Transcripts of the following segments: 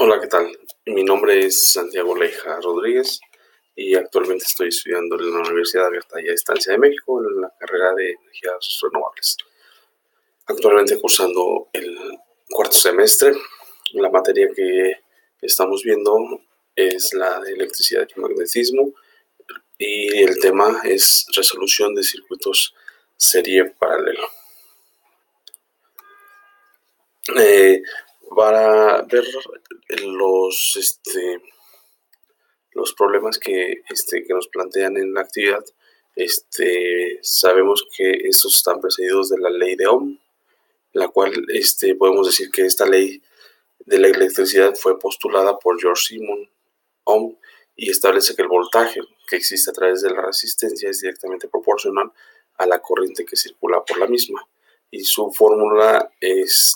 Hola, ¿qué tal? Mi nombre es Santiago Leija Rodríguez y actualmente estoy estudiando en la Universidad Abierta y a Distancia de México en la carrera de energías renovables. Actualmente cursando el cuarto semestre. La materia que estamos viendo es la de electricidad y magnetismo y el tema es resolución de circuitos serie paralelo. Eh, para ver los los problemas que nos plantean en la actividad, sabemos que estos están precedidos de la ley de Ohm, la cual podemos decir que esta ley de la electricidad fue postulada por George Simon Ohm y establece que el voltaje que existe a través de la resistencia es directamente proporcional a la corriente que circula por la misma. Y su fórmula es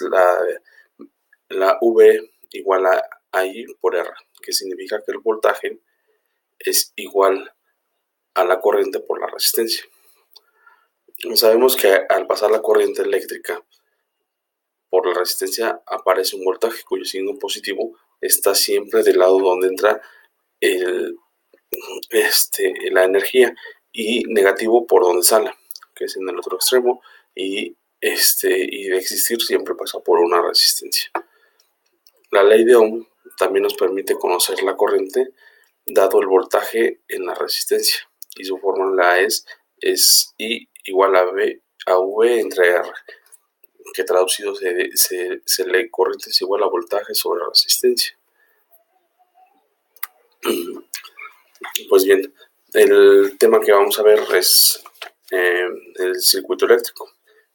la V igual a I por R, que significa que el voltaje es igual a la corriente por la resistencia. Sabemos que al pasar la corriente eléctrica por la resistencia aparece un voltaje cuyo signo positivo está siempre del lado donde entra el, la energía, y negativo por donde sale, que es en el otro extremo, y de existir siempre pasa por una resistencia. La ley de Ohm también nos permite conocer la corriente dado el voltaje en la resistencia, y su fórmula es I igual a V entre R, que traducido se lee corriente es igual a voltaje sobre resistencia. Pues bien, el tema que vamos a ver es el circuito eléctrico,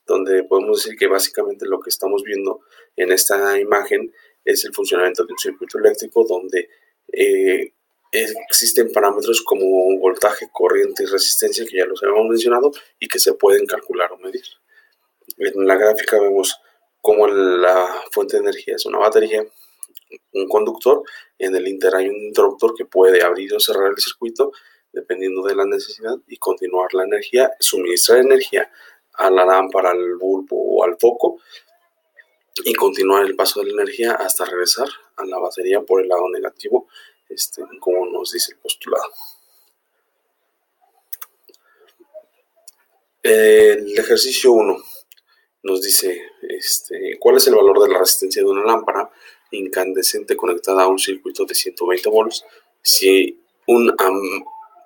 donde podemos decir que básicamente lo que estamos viendo en esta imagen es el funcionamiento de un circuito eléctrico donde existen parámetros como voltaje, corriente y resistencia, que ya los habíamos mencionado y que se pueden calcular o medir. En la gráfica vemos cómo la fuente de energía es una batería, un conductor, y en el inter hay un interruptor que puede abrir o cerrar el circuito dependiendo de la necesidad y continuar la energía, suministrar energía a la lámpara, al bulbo o al foco y continuar el paso de la energía hasta regresar a la batería por el lado negativo, como nos dice el postulado. El ejercicio 1 nos dice cuál es el valor de la resistencia de una lámpara incandescente conectada a un circuito de 120 volts si un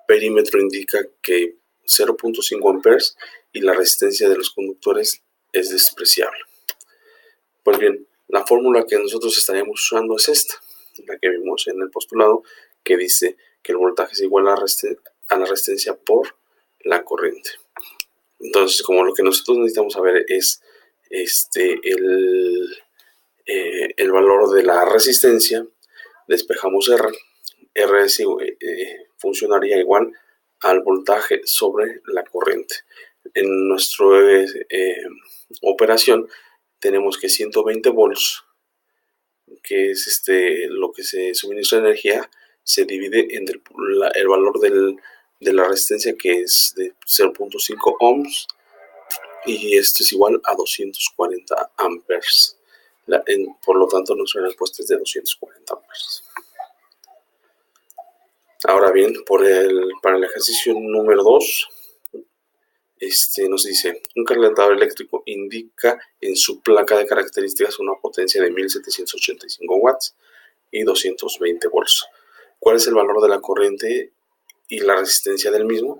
perímetro indica que 0.5 amperes y la resistencia de los conductores es despreciable. Pues bien, la fórmula que nosotros estaríamos usando es esta, la que vimos en el postulado, que dice que el voltaje es igual a la resistencia por la corriente. Entonces, como lo que nosotros necesitamos saber es el valor de la resistencia, despejamos R. R funcionaría igual al voltaje sobre la corriente. En nuestra operación tenemos que 120 volts, que es lo que se suministra de energía, se divide entre el valor de la resistencia, que es de 0.5 ohms, y esto es igual a 240 amperes. Por lo tanto, nuestra respuesta es de 240 amperes. Ahora bien, para el ejercicio número 2, nos dice, un calentador eléctrico indica en su placa de características una potencia de 1785 watts y 220 volts. ¿Cuál es el valor de la corriente y la resistencia del mismo?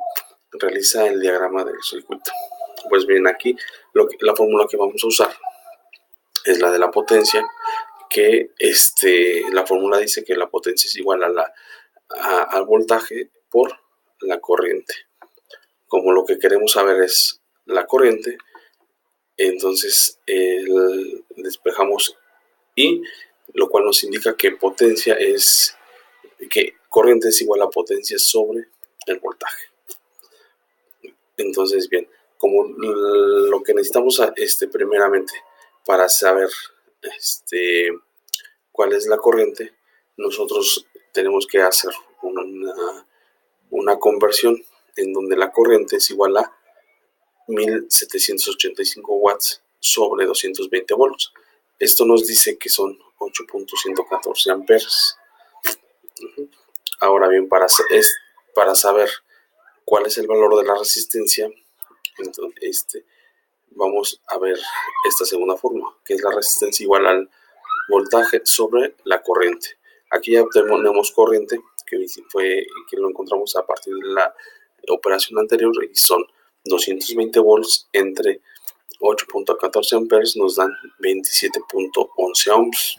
Realiza el diagrama del circuito. Pues bien, aquí la fórmula que vamos a usar es la de la potencia, que la fórmula dice que la potencia es igual al voltaje por la corriente. Como lo que queremos saber es la corriente, entonces despejamos I, lo cual nos indica que corriente es igual a potencia sobre el voltaje. Entonces, bien, como lo que necesitamos primeramente para saber cuál es la corriente, nosotros tenemos que hacer una conversión en donde la corriente es igual a 1785 watts sobre 220 volts. Esto nos dice que son 8.114 amperes. Ahora bien, para saber cuál es el valor de la resistencia, entonces, vamos a ver esta segunda forma, que es la resistencia igual al voltaje sobre la corriente. Aquí ya tenemos corriente, que lo encontramos a partir de la operación anterior, y son 220 volts entre 8.14 amperes, nos dan 27.11 ohms.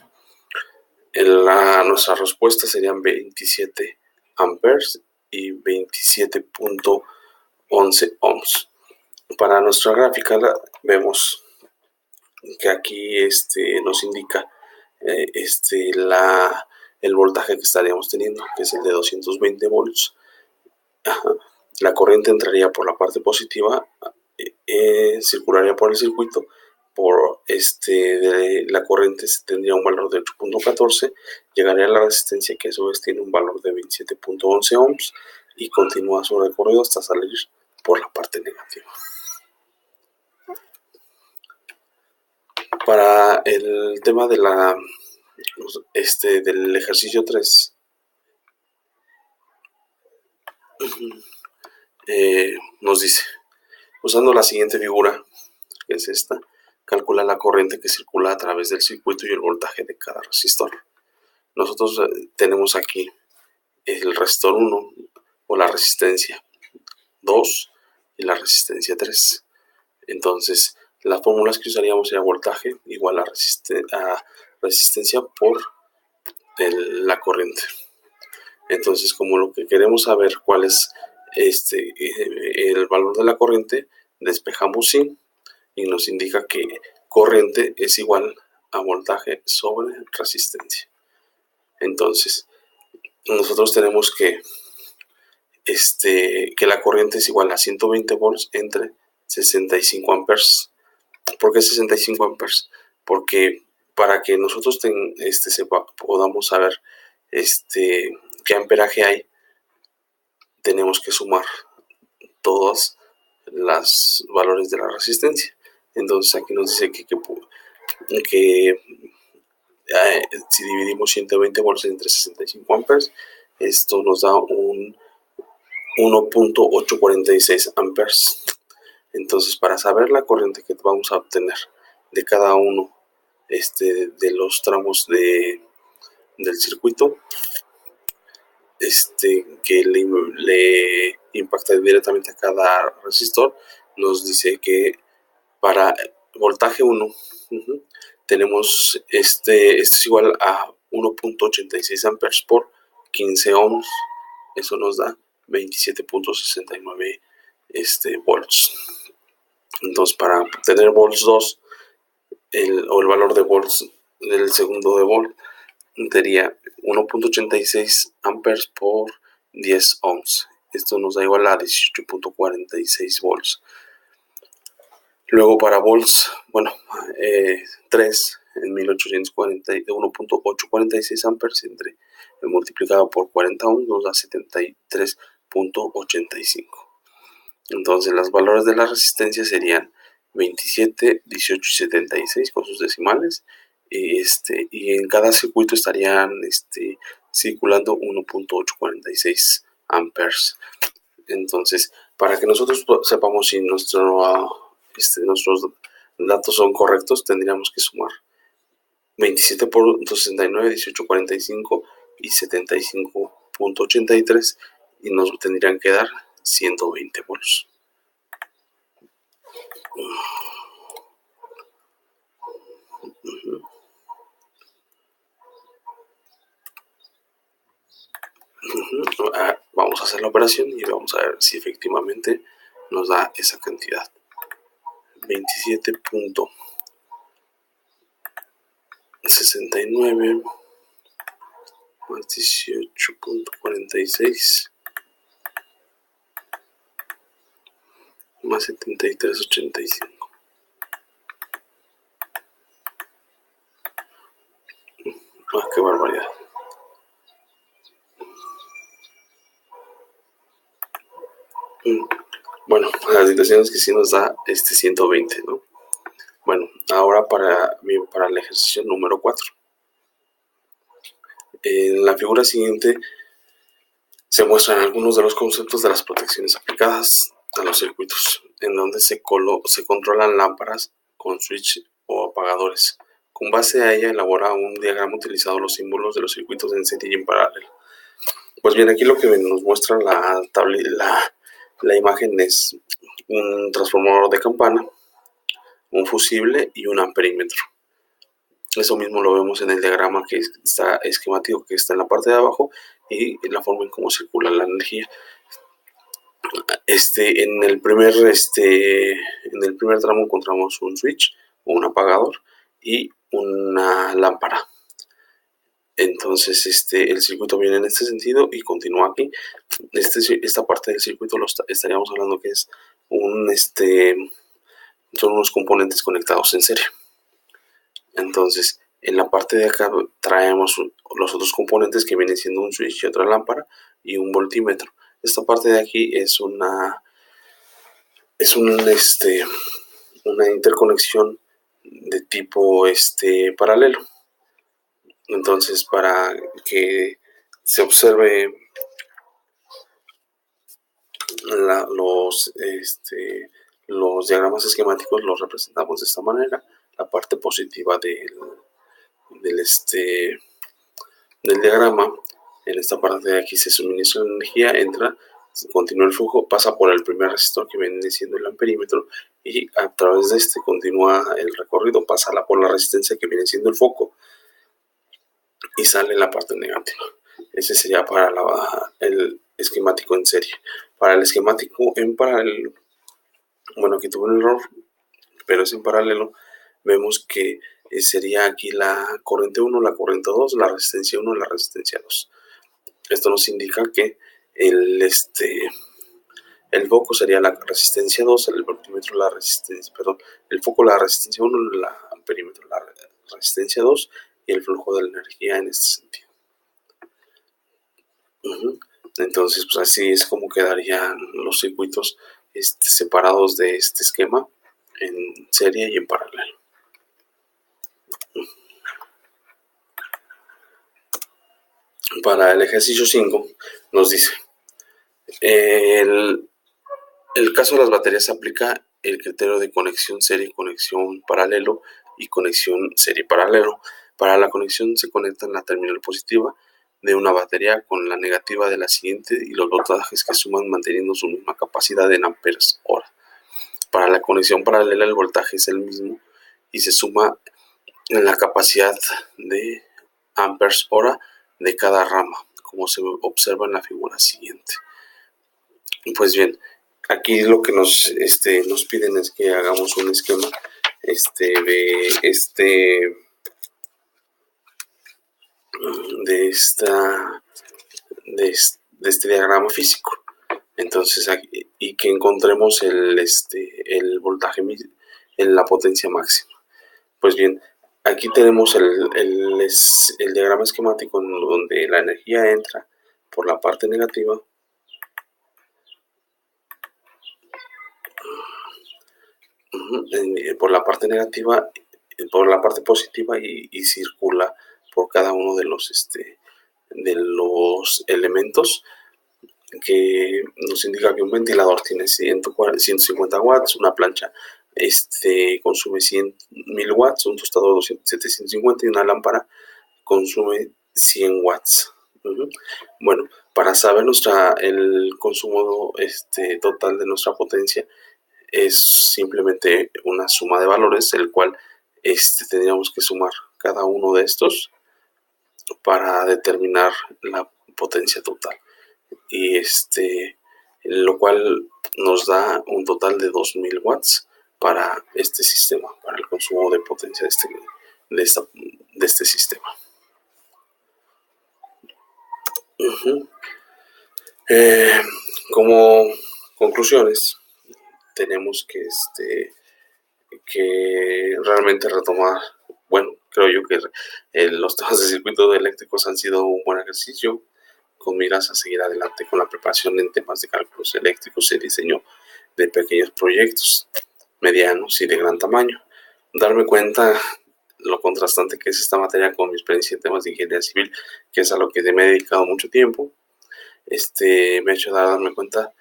Nuestra respuesta serían 27 amperes y 27.11 ohms. Para nuestra gráfica vemos que aquí nos indica el voltaje que estaríamos teniendo, que es el de 220 volts. La corriente entraría por la parte positiva, circularía por el circuito, la corriente tendría un valor de 8.14, llegaría a la resistencia, que a su vez tiene un valor de 27.11 ohms, y continúa su recorrido hasta salir por la parte negativa. Para el tema de del ejercicio 3, nos dice, usando la siguiente figura, que es esta, calcula la corriente que circula a través del circuito y el voltaje de cada resistor. Nosotros tenemos aquí el resistor 1, o la resistencia 2 y la resistencia 3. Entonces, las fórmulas que usaríamos sería voltaje igual a resistencia por la corriente. Entonces, como lo que queremos saber cuál es el valor de la corriente, despejamos sí, y nos indica que corriente es igual a voltaje sobre resistencia. Entonces, nosotros tenemos que la corriente es igual a 120 volts entre 65 amperes. ¿Por qué 65 amperes? Porque para que nosotros podamos saber qué amperaje hay, tenemos que sumar todos los valores de la resistencia. Entonces aquí nos dice que si dividimos 120 volts entre 65 amperes, esto nos da un 1.846 amperes. Entonces, para saber la corriente que vamos a obtener de cada uno de los tramos del circuito, que le impacta directamente a cada resistor, nos dice que para voltaje 1 tenemos este es igual a 1.86 amperes por 15 ohms. Eso nos da 27.69 volts. Entonces, para obtener volts 2, el valor de volts del segundo de volt sería 1.86 amperes por 10 ohms. Esto nos da igual a 18.46 volts. Luego para volts, 3 en 1840, 1.846 amperes multiplicado por 40 ohms nos da 73.85. Entonces los valores de la resistencia serían 27, 18 y 76 con sus decimales, y en cada circuito estarían circulando 1.846 amperes. Entonces, para que nosotros sepamos si nuestros datos son correctos, tendríamos que sumar 27.69, 18.45 y 75.83, y nos tendrían que dar 120 volts. Vamos a hacer la operación y vamos a ver si efectivamente nos da esa cantidad. 27.69 más 18.46 más 73.85. ¡Qué barbaridad! Bueno, la situación es que sí nos da 120, ¿no? Bueno, ahora para el ejercicio número 4. En la figura siguiente se muestran algunos de los conceptos de las protecciones aplicadas a los circuitos, en donde se controlan lámparas con switch o apagadores. Con base a ella elabora un diagrama utilizando los símbolos de los circuitos en serie y en paralelo. Pues bien, aquí lo que nos muestra la imagen es un transformador de campana, un fusible y un amperímetro. Eso mismo lo vemos en el diagrama que está esquemático, que está en la parte de abajo, y la forma en cómo circula la energía. En el primer tramo encontramos un switch o un apagador y una lámpara. Entonces el circuito viene en este sentido y continúa aquí. Esta parte del circuito estaríamos hablando que es son unos componentes conectados en serie. Entonces en la parte de acá traemos los otros componentes, que vienen siendo un switch y otra lámpara y un voltímetro. Esta parte de aquí es una interconexión de tipo paralelo. Entonces, para que se observe los diagramas esquemáticos, los representamos de esta manera. La parte positiva del diagrama, en esta parte de aquí se suministra la energía, entra, continúa el flujo, pasa por el primer resistor, que viene siendo el amperímetro, y a través de continúa el recorrido, pasa por la resistencia, que viene siendo el foco, y sale la parte negativa. Ese sería para el esquemático en serie. Para el esquemático en paralelo, bueno, aquí tuve un error, pero es en paralelo. Vemos que sería aquí la corriente 1, la corriente 2, la resistencia 1 y la resistencia 2. Esto nos indica que el foco sería la resistencia 2, el voltímetro la resistencia, el foco la resistencia 1, el amperímetro la resistencia 2, y el flujo de la energía en este sentido. Entonces, pues así es como quedarían los circuitos separados de este esquema, en serie y en paralelo. Para el ejercicio 5 nos dice: el caso de las baterías se aplica el criterio de conexión serie, conexión paralelo y conexión serie paralelo. Para la conexión se conectan la terminal positiva de una batería con la negativa de la siguiente, y los voltajes que suman manteniendo su misma capacidad en amperes hora. Para la conexión paralela el voltaje es el mismo y se suma en la capacidad de amperes hora de cada rama, como se observa en la figura siguiente. Pues bien, aquí lo que nos piden es que hagamos un esquema de este diagrama físico. Entonces aquí, y que encontremos el voltaje en la potencia máxima. Pues bien, aquí tenemos el diagrama esquemático, en donde la energía entra por la parte negativa, por la parte negativa, por la parte positiva, y circula por cada uno de los elementos, que nos indica que un ventilador tiene 150 watts, una plancha consume 100.000 watts, un tostador 750, y una lámpara consume 100 watts. Bueno, para saber el consumo total de nuestra potencia, es simplemente una suma de valores, el cual tendríamos que sumar cada uno de estos para determinar la potencia total, y lo cual nos da un total de 2000 watts para este sistema, para el consumo de potencia de este sistema. Como conclusiones, tenemos que realmente retomar, bueno, creo yo que los temas de circuitos eléctricos han sido un buen ejercicio, con miras a seguir adelante con la preparación en temas de cálculos eléctricos y diseño de pequeños proyectos, medianos y de gran tamaño. Darme cuenta lo contrastante que es esta materia con mi experiencia en temas de ingeniería civil, que es a lo que me he dedicado mucho tiempo, me ha hecho darme cuenta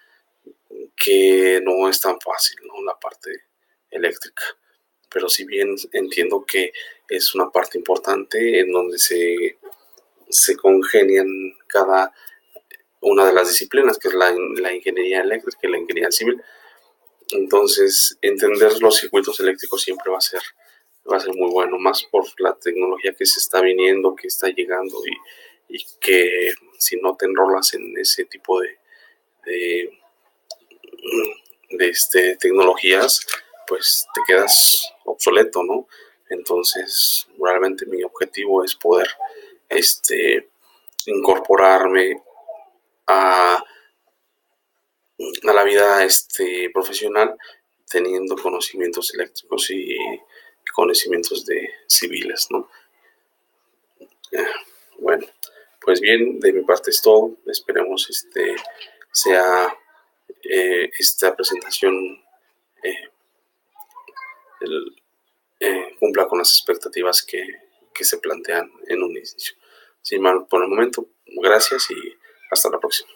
que no es tan fácil, ¿no? La parte eléctrica. Pero si bien entiendo que es una parte importante en donde se congenian cada una de las disciplinas, que es la ingeniería eléctrica y la ingeniería civil. Entonces, entender los circuitos eléctricos siempre va a ser muy bueno, más por la tecnología que se está viniendo, que está llegando y que si no te enrolas en ese tipo de, tecnologías, pues te quedas obsoleto, ¿no? Entonces, realmente mi objetivo es poder incorporarme a, a la vida profesional teniendo conocimientos eléctricos y conocimientos de civiles, ¿no? Bueno, pues bien, de mi parte es todo. Esperemos sea esta presentación eh, el, cumpla con las expectativas que se plantean en un inicio. Sin más por el momento, gracias y hasta la próxima.